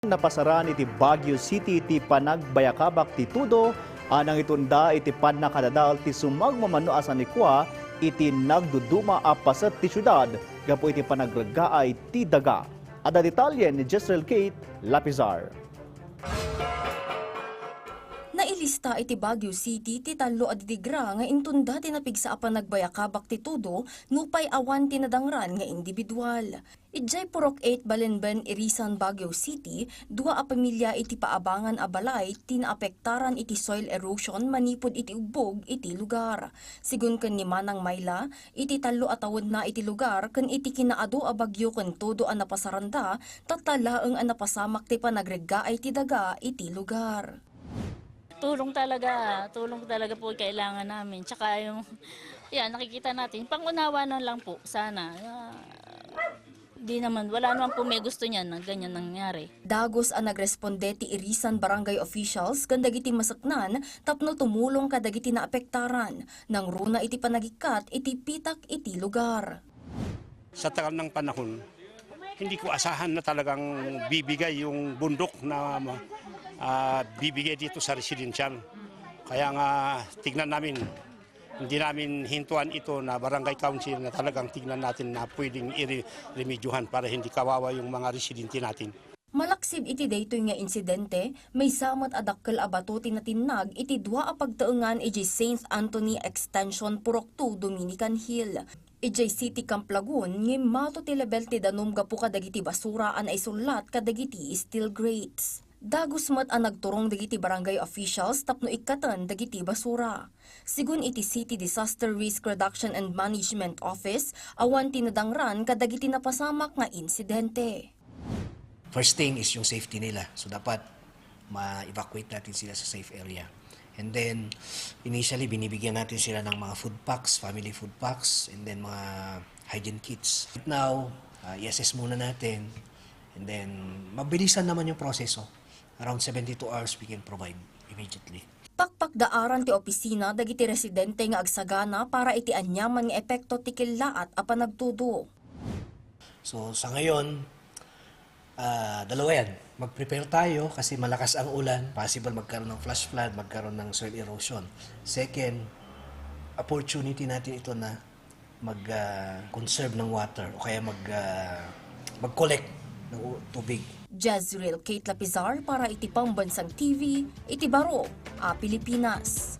Napasaran iti Baguio City iti panagbayakabak ti tudo anang itunda iti panakadadal ti sumagmamano asan ikwa iti nagduduma a paset ti syudad gapo iti panagragaay ti daga. Ada detalye ni Jezreel Kate Lapizar. Nailista iti Baguio City ti talo a didigra nga intunda tinapigsa a panagbayakabak ti tudo nupay awan tinadangran nga individual. Ijay purok 8 Balenben Irisan Baguio City, dua a pamilya iti paabangan a balay tinaapektaran iti soil erosion manipod iti ubog iti lugar. Sigun ken ni Manang Mayla, iti talo a tawen na iti lugar ken iti kinaado a bagyo ken todo a napasaranda tatalaeng a napasamak ti panagreggaay ti daga iti lugar. Tulong talaga po kailangan namin. Tsaka yung, nakikita natin, pangunawa na lang po, sana. Wala naman po may gusto niyan na ganyan nangyari. Dagos ang nagresponde ti Irisan Barangay officials kan dagiti masaknan tapno tumulong kadagiti naapektaran nang runa iti panagikat iti pitak iti lugar. Sa tagal ng panahon, hindi ko asahan na talagang bibigay yung bundok na bibigay dito sa residential. Kaya nga tignan namin, hindi namin hintuan ito na barangay council na talagang tignan natin na pwedeng i-remedyohan para hindi kawawa yung mga residente natin. Malaksib iti daytoy nga insidente, may samot adakkel a bato tinatinag iti dua a pagtaengan iti St. Anthony Extension Purok 2 Dominican Hill. Ijay City Camp Lagun, ngem mato ti level ti danom gapu kadagiti basura an ay sulat kadagiti steel grates. Dagos mat ang nagturong dagiti barangay officials tapno ikatan dagiti basura. Sigun iti City Disaster Risk Reduction and Management Office, awan tinadangran kadagiti napasamak nga insidente. First thing is yung safety nila. So dapat ma-evacuate natin sila sa safe area. And then initially binibigyan natin sila ng mga food packs, family food packs, and then mga hygiene kits. Now, i-assess muna natin, and then mabilisan naman yung proseso. Around 72 hours we can provide immediately. Pakpakdaaran ti opisina dagiti residente nga agsagana para iti anyaman nga epekto ti kilaat a panagtudo. So sa ngayon, dalawa yan. Mag-prepare tayo kasi malakas ang ulan. Possible magkaroon ng flash flood, magkaroon ng soil erosion. Second, opportunity natin ito na mag-conserve ng water o kaya mag-collect ng tubig. Jezreel Kate Lapizar para iti Pambansang TV, iti Baro, Pilipinas.